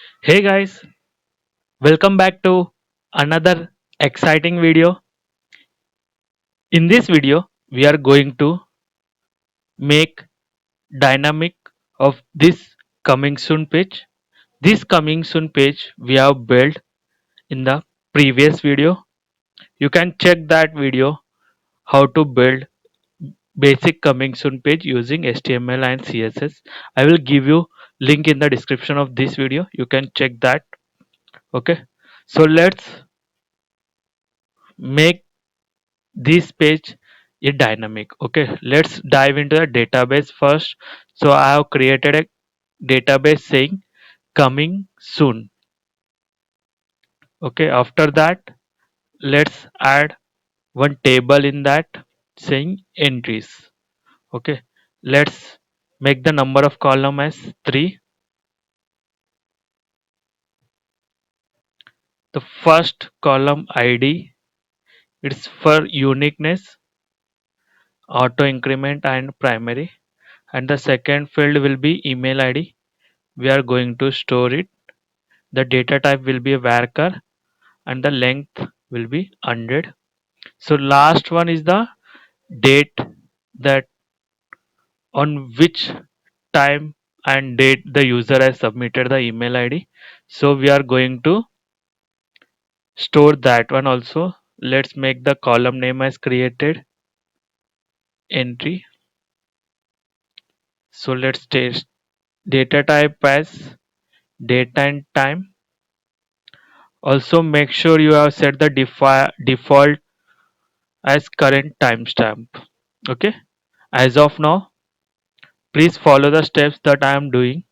Hey guys, welcome back to another exciting video. In this video, we are going to make dynamic of this coming soon page. This coming soon page we have built in the previous video. You can check that video how to build basic coming soon page using HTML and CSS. I will give you link in the description of this video. You can check that. Okay. So let's make this page is dynamic. Okay, let's dive into the database first. So I have created a database saying coming soon. Okay, after that let's add one table in that saying entries. Okay, let's make the number of column as 3. The first column id, it's for uniqueness, auto increment and primary, and the second field will be email id. We are going to store it. The data type will be a varchar and the length will be 100. So last one is the date, that on which time and date the user has submitted the email id. So we are going to store that one also. Let's make the column name as created entry. So let's test data type as date and time. Also make sure you have set the default as current timestamp. Okay, as of now please follow the steps that I am doing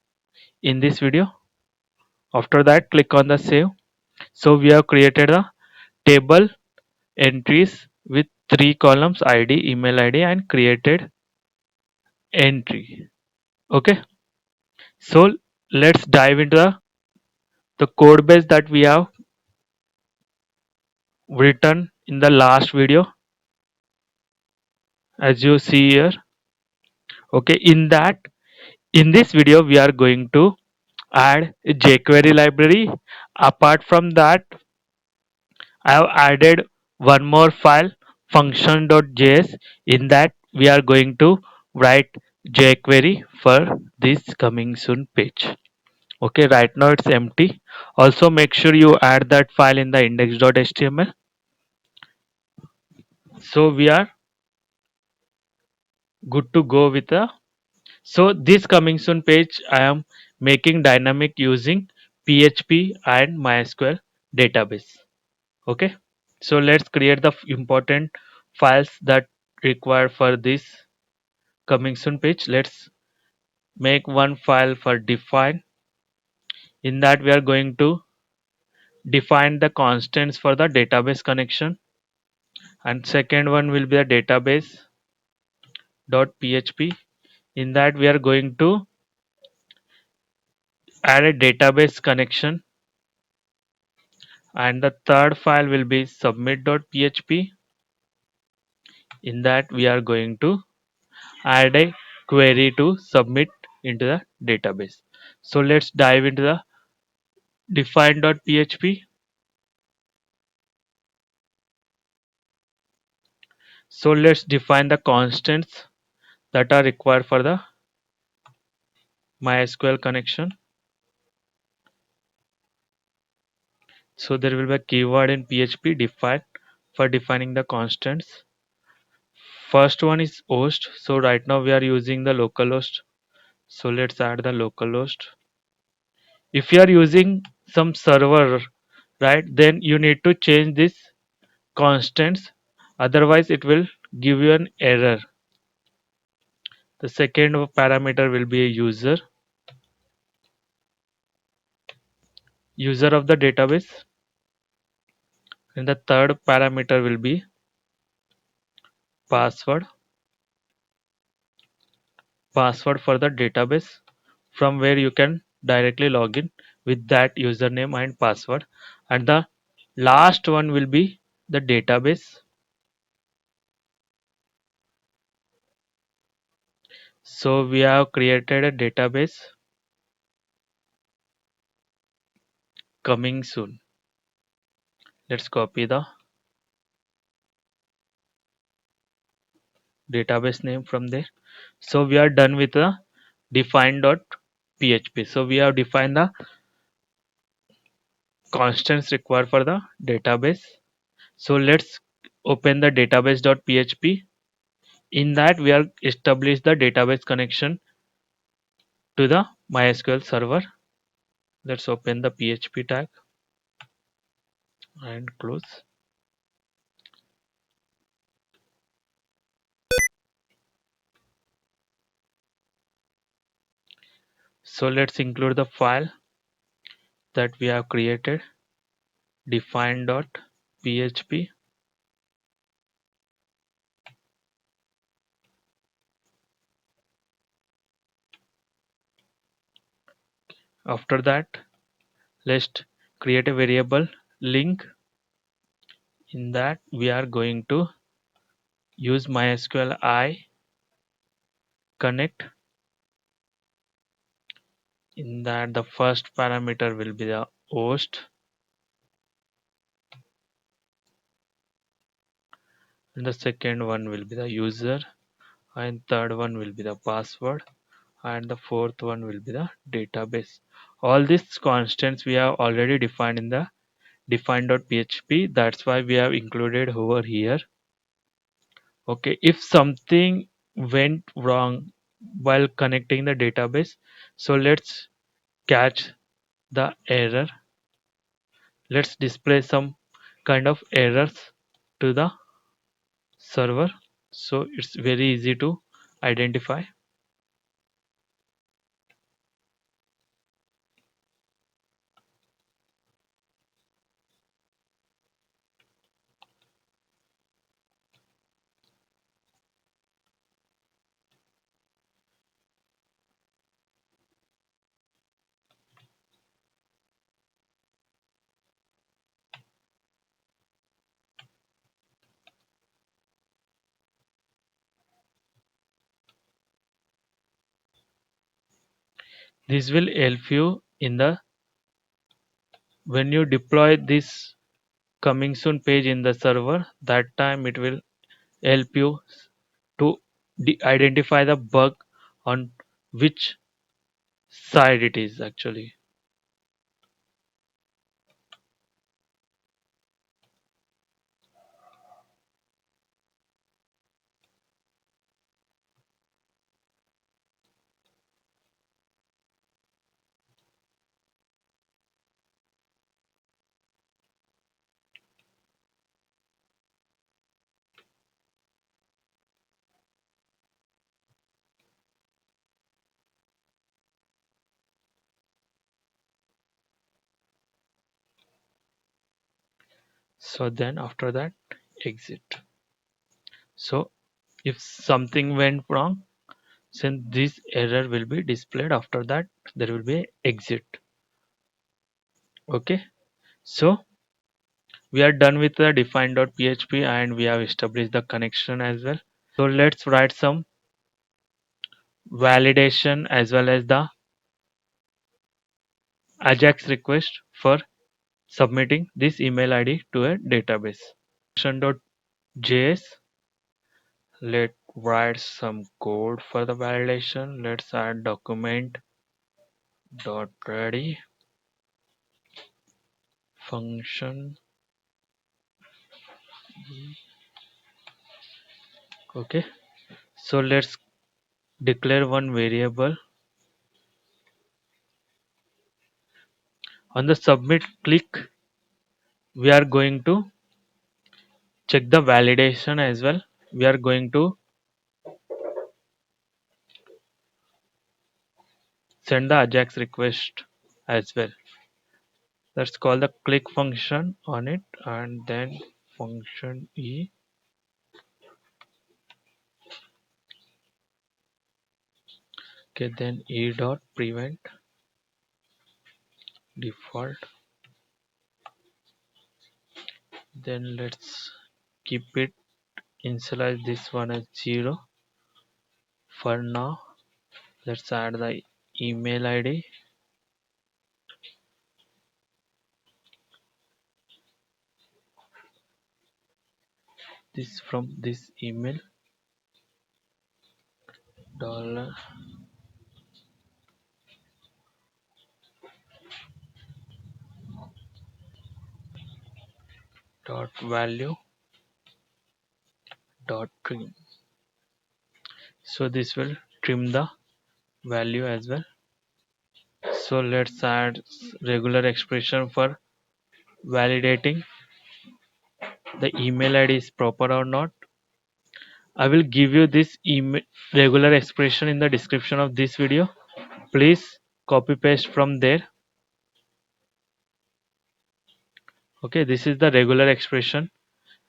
in this video. After that click on the save. So we have created a table entries with 3 columns id, email id and created entry. Okay, so let's dive into the code base that we have written in the last video, as you see here. Okay, in this video we are going to add a jQuery library. Apart from that, I have added one more file, function.js. In that, we are going to write jQuery for this coming soon page. Okay, right now it's empty. Also, make sure you add that file in the index.html. So we are good to go with the. So this coming soon page, I am making dynamic using PHP and MySQL database. Okay, so let's create the important files that require for this coming soon page. Let's make one file for define. In that we are going to define the constants for the database connection, and second one will be the database.php. In that we are going to add a database connection, and the third file will be submit.php. In that we are going to add a query to submit into the database. So let's dive into the define.php. So let's define the constants that are required for the MySQL connection. So there will be a keyword in PHP define for defining the constants. First one is host. So right now we are using the localhost. So let's add the localhost. If you are using some server, right, then you need to change this constants, otherwise it will give you an error. The second parameter will be a user of the database, and the third parameter will be password password for the database, from where you can directly log in with that username and password. And the last one will be the database. So we have created a database coming soon. Let's copy the database name from there. So we are done with the define.php. So we have defined the constants required for the database. So let's open the database.php. In that we are establish the database connection to the MySQL server. Let's open the PHP tag and close. So let's include the file that we have created, define.php. After that, let's create a variable link. In that we are going to use MySQL I connect. In that the first parameter will be the host and the second one will be the user and third one will be the password and the fourth one will be the database. All these constants we have already defined in the define.php. That's why we have included over here. Okay, if something went wrong while connecting the database, so let's catch the error. Let's display some kind of errors to the server, so it's very easy to identify. This will help you in the when you deploy this coming soon page in the server. That time it will help you to identify the bug on which side it is actually. So then after that, exit. So if something went wrong, since this error will be displayed, after that there will be exit. Okay, so we are done with the define.php and we have established the connection as well. So let's write some validation as well as the ajax request for submitting this email id to a database. Js. Let's write some code for the validation. Let's add document dot ready function. Okay, so let's declare one variable. On the submit click, we are going to check the validation as well. We are going to send the ajax request as well. Let's call the click function on it and then function e. Okay, then e dot prevent default. Then let's keep it initialize this one as 0 for now. Let's add the email id this from this email dollar dot value dot trim. So this will trim the value as well. So let's add regular expression for validating the email ID is proper or not. I will give you this email regular expression in the description of this video. Please copy paste from there. Okay, this is the regular expression.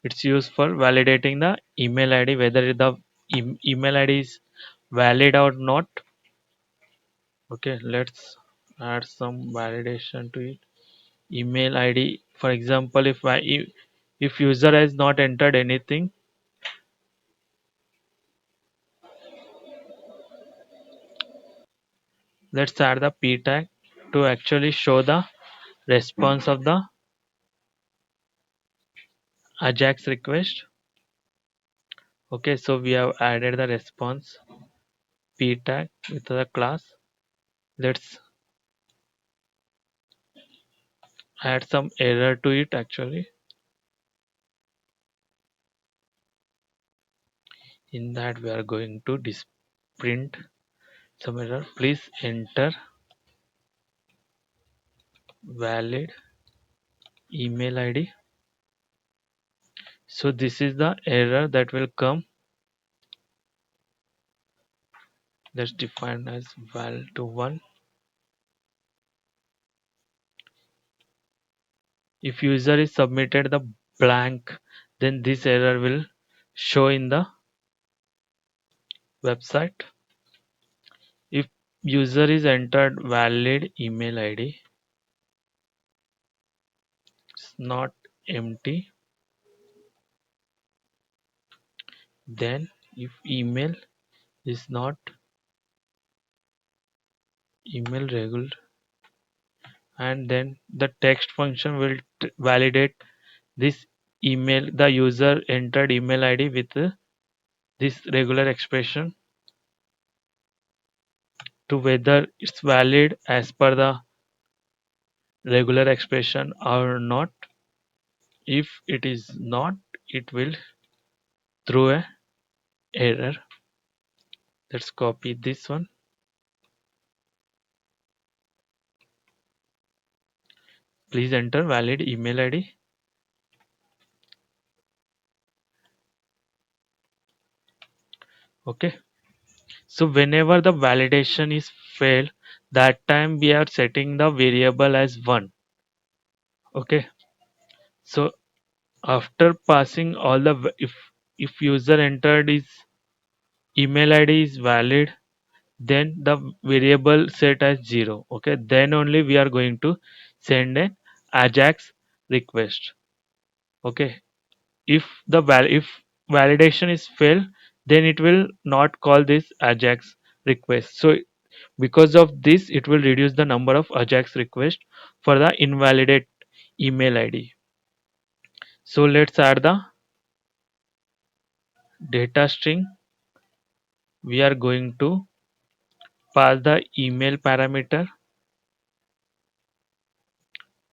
It's used for validating the email ID, whether the email ID is valid or not. Okay, let's add some validation to it. Email ID, for example, if user has not entered anything, let's add the p tag to actually show the response of the Ajax request. Okay, so we have added the response p tag with the class. Let's add some error to it actually. In that we are going to print some error. Please enter valid email ID. So this is the error that will come. That's defined as val to 1. If user is submitted the blank, then this error will show in the website. If user is entered valid email ID, it's not empty, then if email is not email regular, and then the text function will validate this email, the user entered email ID with this regular expression to whether it's valid as per the regular expression or not. If it is not, it will throw a error. Let's copy this one. Please enter valid email ID. Okay, so whenever the validation is failed, that time we are setting the variable as 1. Okay, so after passing all the if user entered his email ID is valid, then the variable set as 0. Okay, then only we are going to send an Ajax request. Okay, if if validation is failed, then it will not call this Ajax request. So because of this, it will reduce the number of Ajax requests for the invalidate email ID. So let's add the data string. We are going to pass the email parameter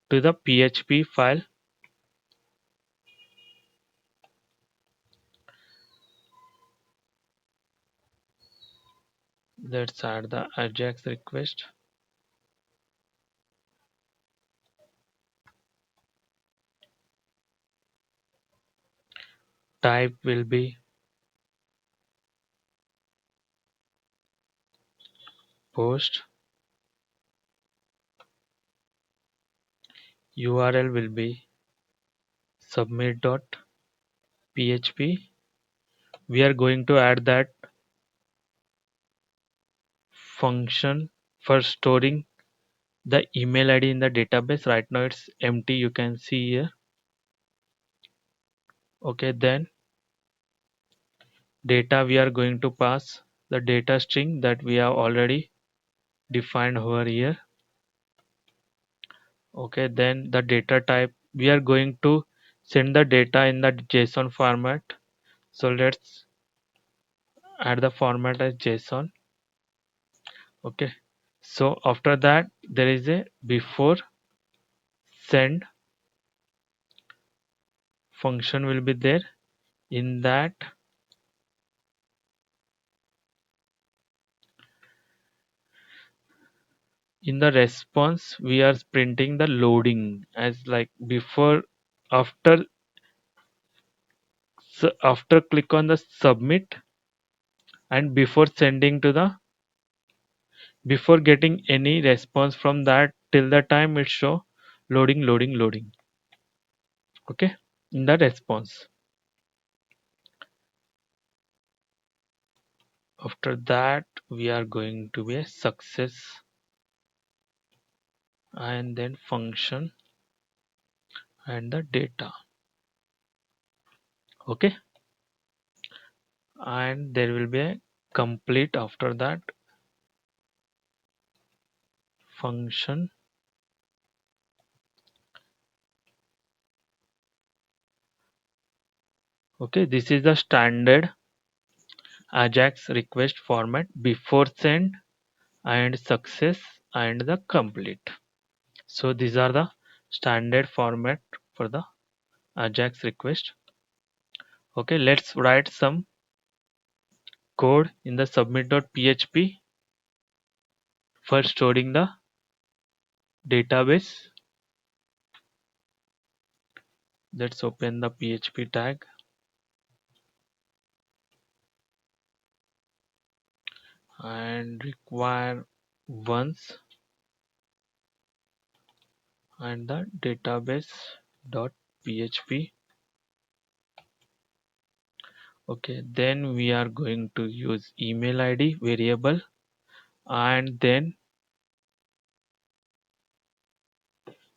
to the PHP file. Let's add the Ajax request. Type will be post. URL will be submit.php. We are going to add that function for storing the email ID in the database. Right now it's empty, you can see here. Okay, then data, we are going to pass the data string that we have already defined over here. Okay, then the data type, we are going to send the data in the JSON format. So let's add the format as JSON. Okay. So after that there is a before send function will be there. In that in the response we are printing the loading as like before after after click on the submit and before sending to the before getting any response from that till the time it show loading. Okay, in the response. After that we are going to be a success and then function and the data. Okay, and there will be a complete after that function. Okay, this is the standard Ajax request format before send and success and the complete. So these are the standard format for the Ajax request. Okay, let's write some code in the submit.php for storing the database. Let's open the PHP tag and require once and the database.php. Okay, then we are going to use email ID variable and then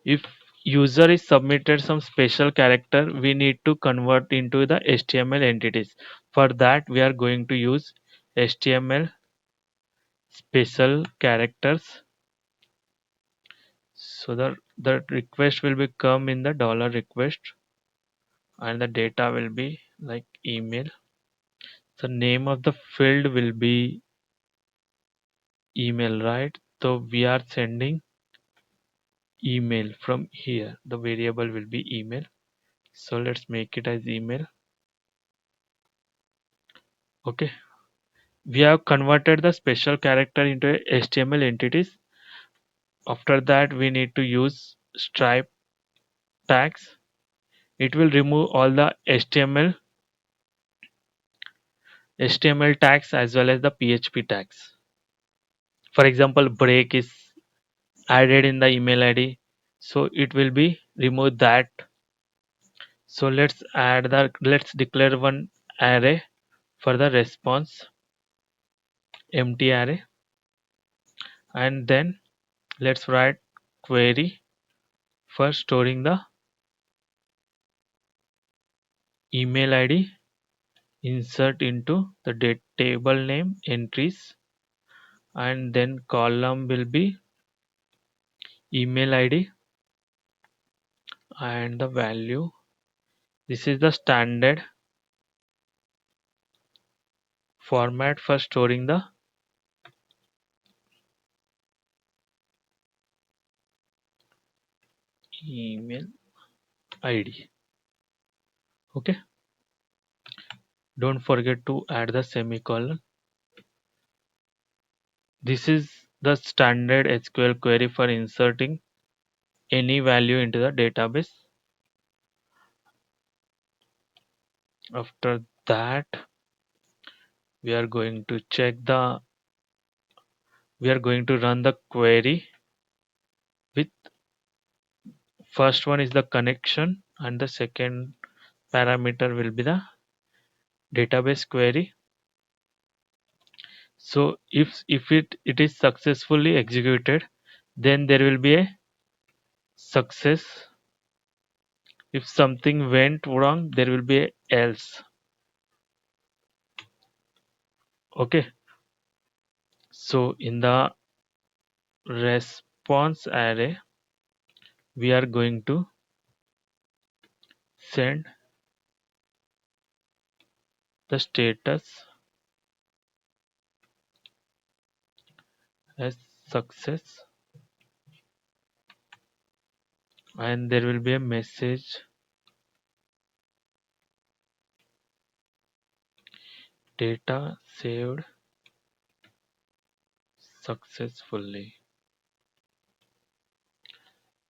if user is submitted some special character we need to convert into the HTML entities. For that we are going to use HTML special characters. So the request will be come in the dollar request and the data will be like email. The name of the field will be email, right? So we are sending email from here. The variable will be email. So let's make it as email. Okay. We have converted the special character into HTML entities. After that we need to use stripe tags. It will remove all the HTML tags as well as the PHP tags. For example, break is added in the email ID, so it will be remove that. So let's declare one array for the response, empty array, and then let's write query for storing the email ID. Insert into the table name entries and then column will be email ID and the value. This is the standard format for storing the email ID. Okay, don't forget to add the semicolon. This is the standard SQL query for inserting any value into the database. After that we are going to we are going to run the query with first one is the connection and the second parameter will be the database query. So if it is successfully executed then there will be a success. If something went wrong there will be a else. Okay, so in the response array we are going to send the status as success, and there will be a message: data saved successfully.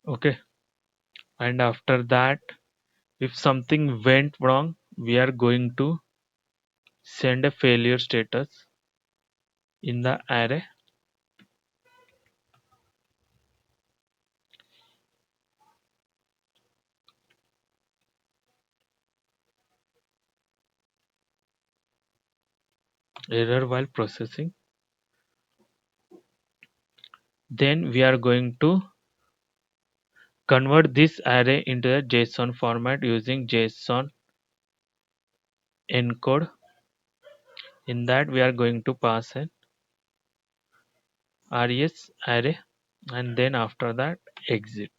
Okay, and after that, if something went wrong, we are going to send a failure status in the array. Error while processing. Then we are going to convert this array into a JSON format using JSON encode. In that we are going to pass an res array, and then after that exit.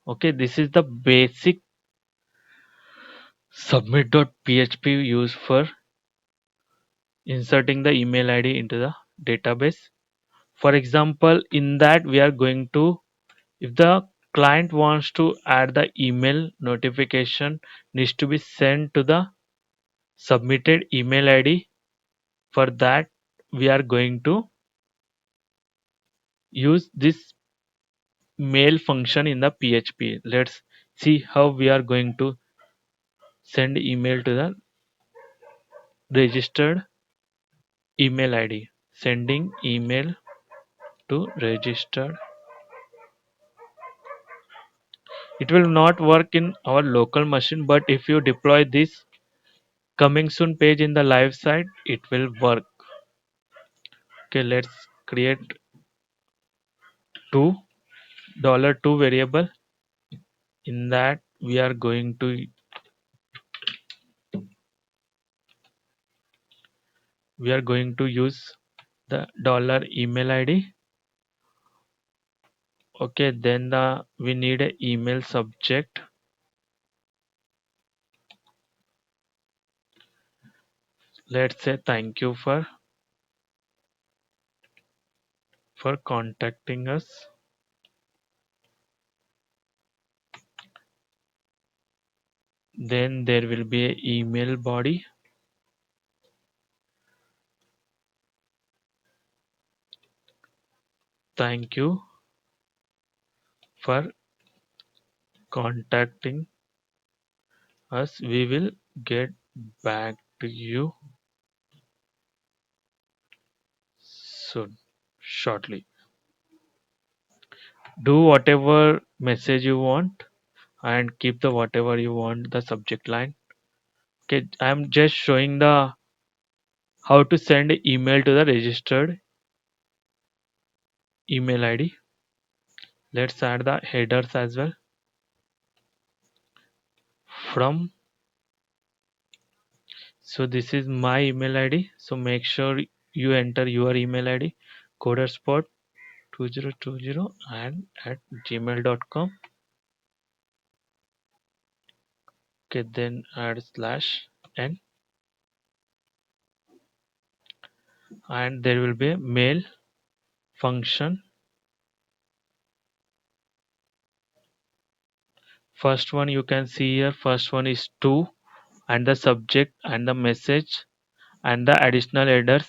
Okay, this is the basic submit.php used for inserting the email ID into the database. For example, in that we are going to, if the client wants to add the email notification needs to be sent to the submitted email ID. For that we are going to use this mail function in the PHP. Let's see how we are going to send email to the registered email ID. Sending email to registered. It will not work in our local machine, but if you deploy this coming soon page in the live site, it will work. Okay, let's create two $2 variable. In that we are going to use the $email ID. Okay, then we need a email subject. Let's say thank you for contacting us. Then there will be a email body. Thank you for contacting us. We will get back to you soon, shortly. Do whatever message you want and keep the whatever you want the subject line. Okay, I'm just showing the how to send email to the registered email ID. Let's add the headers as well. From, so this is my email ID, so make sure you enter your email ID, coderspot 2020 and at gmail.com. Okay, then add slash n, and there will be a mail function. First one you can see here, first one is to, and the subject and the message and the additional headers.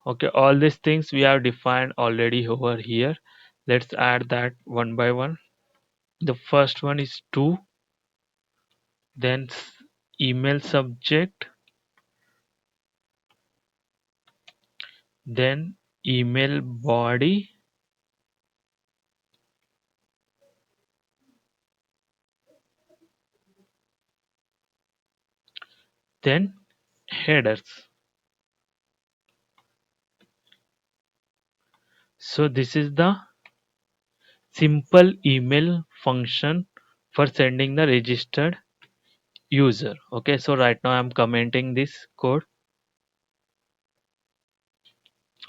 Okay, all these things we have defined already over here. Let's add that one by one. The first one is to, then email subject, then email body, then headers. So this is the simple email function for sending the registered user. Okay, so right now I'm commenting this code.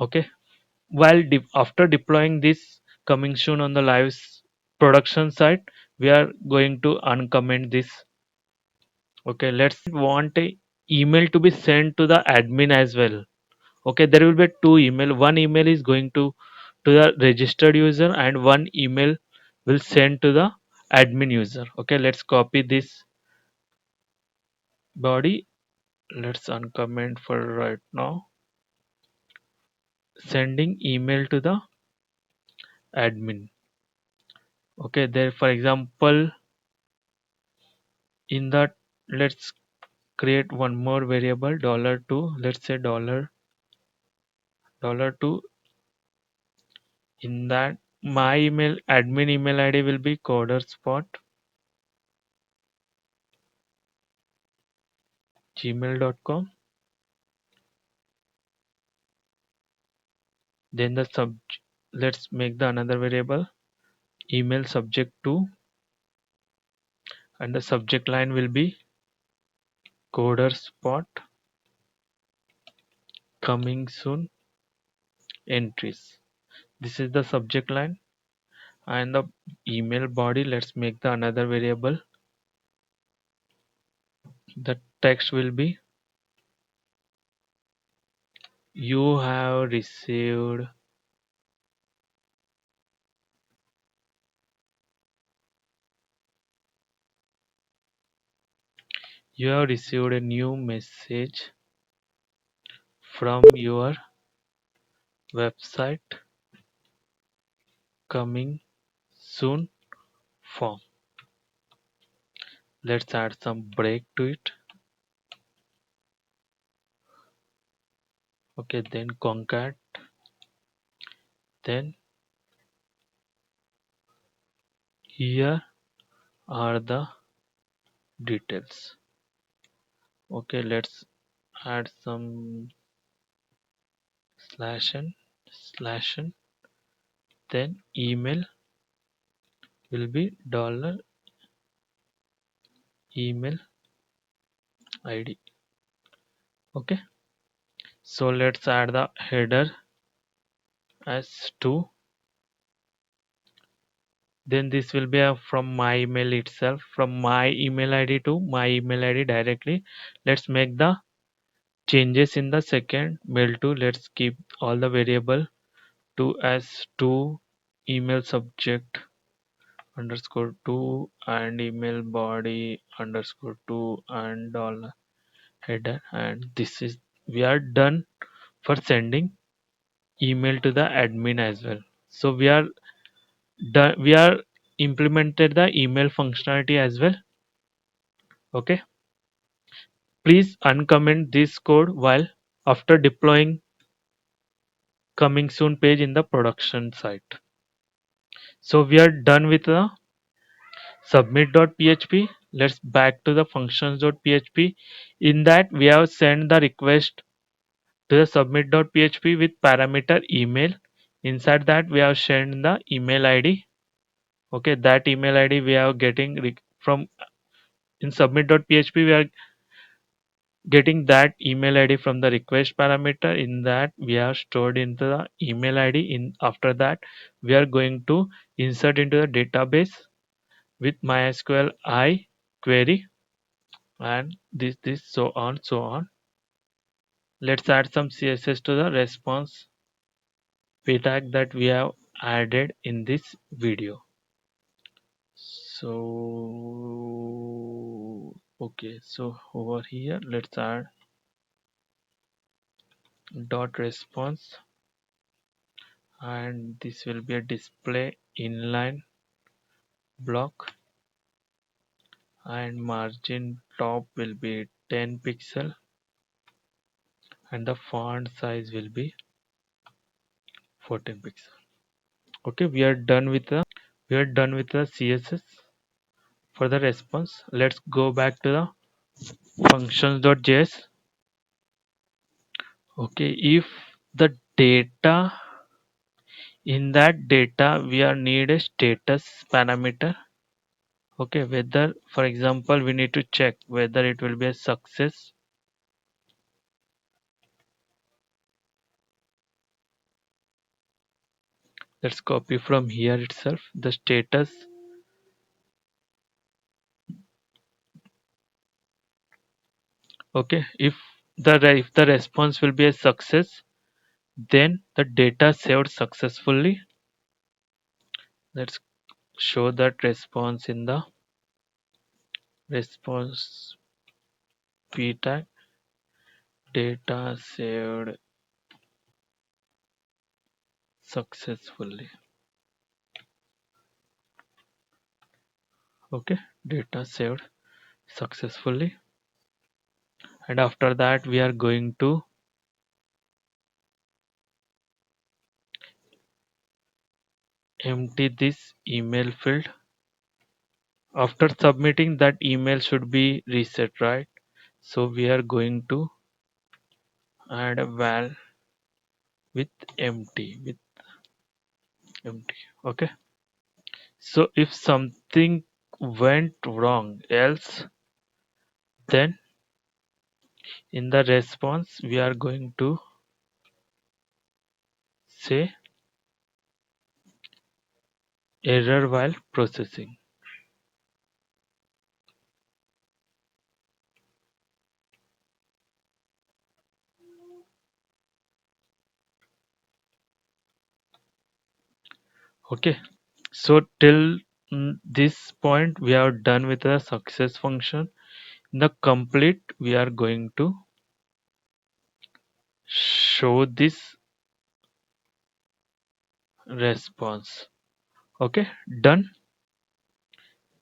Okay, while after deploying this coming soon on the live production site, we are going to uncomment this. Okay, let's want a email to be sent to the admin as well. Okay, there will be two email. One email is going to the registered user, and one email will send to the admin user. Okay, let's copy this body. Let's uncomment for right now. Sending email to the admin. Okay, there for example, in that, let's create one more variable $2. Let's say $2. In that, my email admin email ID will be coderspot gmail.com. Then the sub, let's make the another variable email subject to, and the subject line will be coderspot coming soon entries. This is the subject line. And the email body, let's make the another variable. The text will be you have received a new message from your website coming soon form. Let's add some break to it. Okay, then concat, then here are the details. Okay, let's add some slash n, then email will be dollar email id. Okay, so let's add the header as 2. Then this will be from my email itself, from my email id to my email id directly. Let's make the changes in the second mail to. Let's keep all the variable to as 2 email subject underscore 2 and email body underscore 2 and dollar header. And this is, we are done for sending email to the admin as well. So we are implemented the email functionality as well. Okay, please uncomment this code while after deploying coming soon page in the production site. So we are done with the submit.php. Let's back to the functions.php. In that, we have sent the request to the submit.php with parameter email. Inside that, we have sent the email id. Okay, that email id we are getting from in submit.php. We are getting that email id from the request parameter. In that, we are stored into the email id. In after that, we are going to insert into the database with mysql I query, and this so on. Let's add some css to the response p tag that we have added in this video. So okay, so over here let's add dot response, and this will be a display inline block, and margin top will be 10 pixel, and the font size will be 14 pixel. Okay, we are done with the css for the response. Let's go back to the functions.js. Okay, if the data, in that data we are need a status parameter. Okay, whether for example we need to check whether it will be a success. Let's copy from here itself the status. Okay, if the response will be a success, then the data saved successfully. Let's show that response in the response p tag. Data saved successfully. Okay, data saved successfully. And after that, we are going to empty this email field. After submitting, that email should be reset, right? So we are going to add a val with empty. Okay. So if something went wrong else, then in the response we are going to say error while processing. Okay. So till this point we are done with the success function. In the complete we are going to show this response. Okay, done.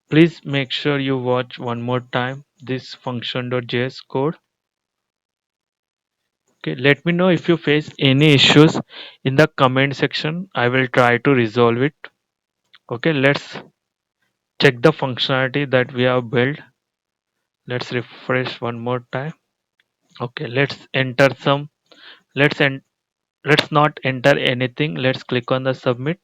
Please make sure you watch one more time this function.js code. Okay, let me know if you face any issues in the comment section. I will try to resolve it. Okay, let's check the functionality that we have built. Let's refresh one more time. Okay, let's enter some. Let's en- let's not enter anything. Let's click on the submit.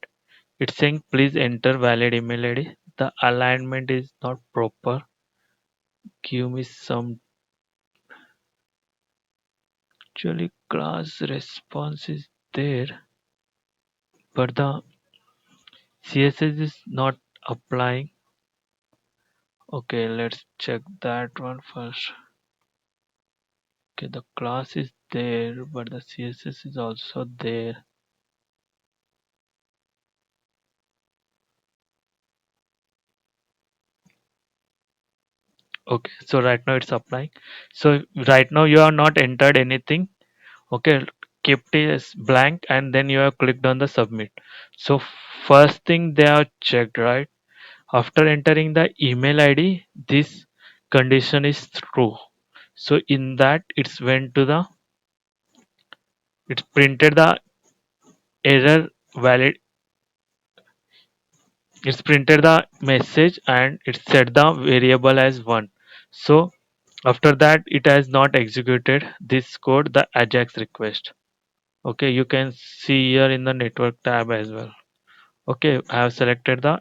It's saying please enter valid email ID. The alignment is not proper. Give me some. Actually, class response is there, but the CSS is not applying. Okay, let's check that one first. Okay, the class is there, but the CSS is also there. Okay, so right now it's applying. So right now you have not entered anything. Okay, kept it as blank and then you have clicked on the submit. So first thing they have checked, right? After entering the email ID, this condition is true. So in that it's went to the it's printed the error valid it's printed the message and it set the variable as 1. So after that it has not executed this code the ajax request. Okay, you can see here in the network tab as well. Okay, I have selected the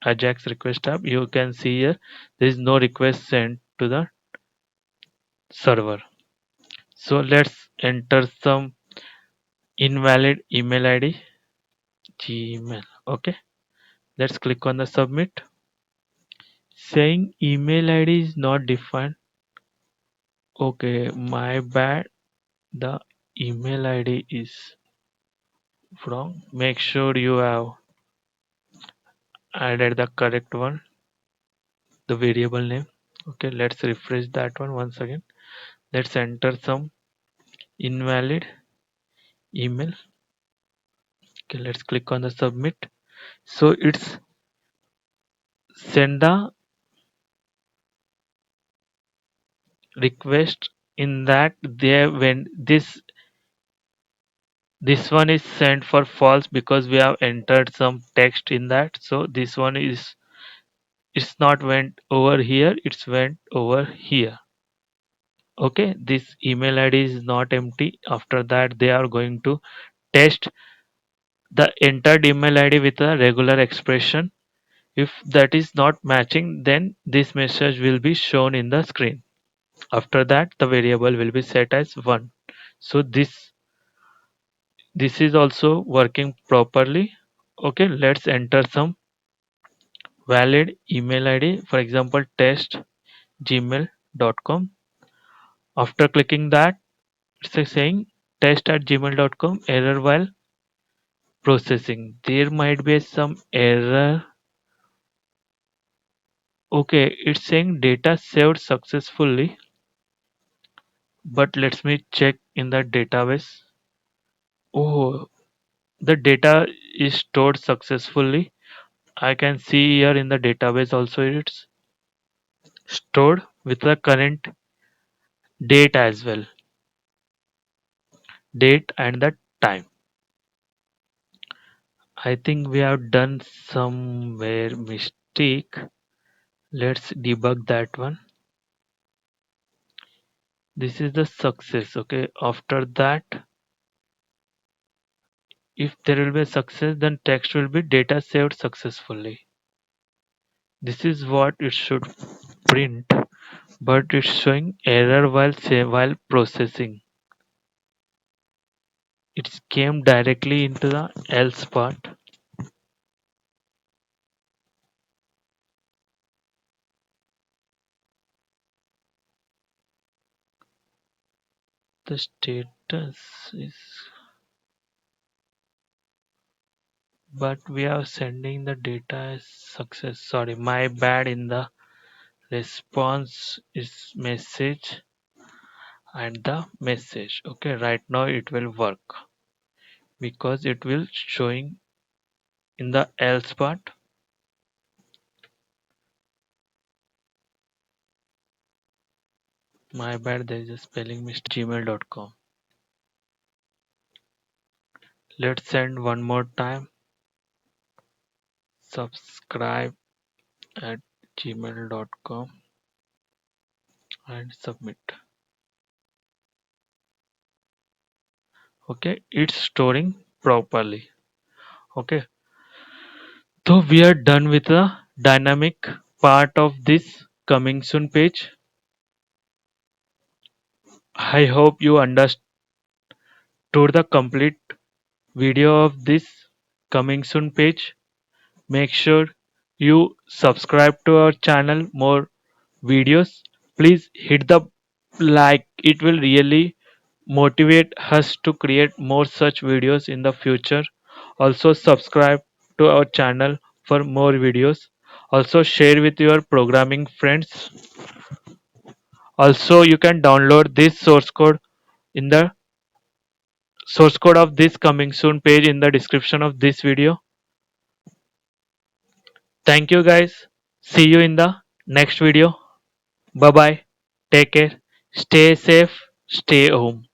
ajax request tab. You can see here there is no request sent to the server. So let's enter some invalid email id gmail. Okay, let's click on the submit. Saying email id is not defined. Okay, my bad. The email ID is wrong. Make sure you have added the correct one, the variable name. Okay, let's refresh that one once again. Let's enter some invalid email. Okay, let's click on the submit. So it's send the request in that there when this one is sent for false because we have entered some text in that. So this one is it's not went over here, it's went over here. Okay, this email id is not empty. After that they are going to test the entered email id with a regular expression. If that is not matching, then this message will be shown in the screen. After that the variable will be set as 1. So this is also working properly. Okay, let's enter some valid email id, for example test gmail.com. After clicking that, it's saying test at gmail.com error while processing. There might be some error. Okay, it's saying data saved successfully, but let me check in the database. Oh, the data is stored successfully. I can see here in the database also it's stored with the current date as well, date and the time. I think we have done somewhere mistake. Let's debug that one. This is the success. Okay, after that, if there will be a success, then text will be data saved successfully. This is what it should print, but it's showing error while processing. It came directly into the else part. The status is, but we are sending the data as success. Sorry, my bad. In the response is message and the message. Okay, right now it will work because it will showing in the else part. My bad, there is a spelling mistake. Gmail.com. Let's send one more time. Subscribe at gmail.com and submit. Okay, it's storing properly. Okay, so we are done with the dynamic part of this coming soon page. I hope you understood the complete video of this coming soon page. Make sure you subscribe to our channel more videos. Please hit the like, it will really motivate us to create more such videos in the future. Also subscribe to our channel for more videos. Also share with your programming friends. Also you can download this source code in the source code of this coming soon page in the description of this video. Thank you guys. See you in the next video. Bye bye. Take care. Stay safe. Stay home.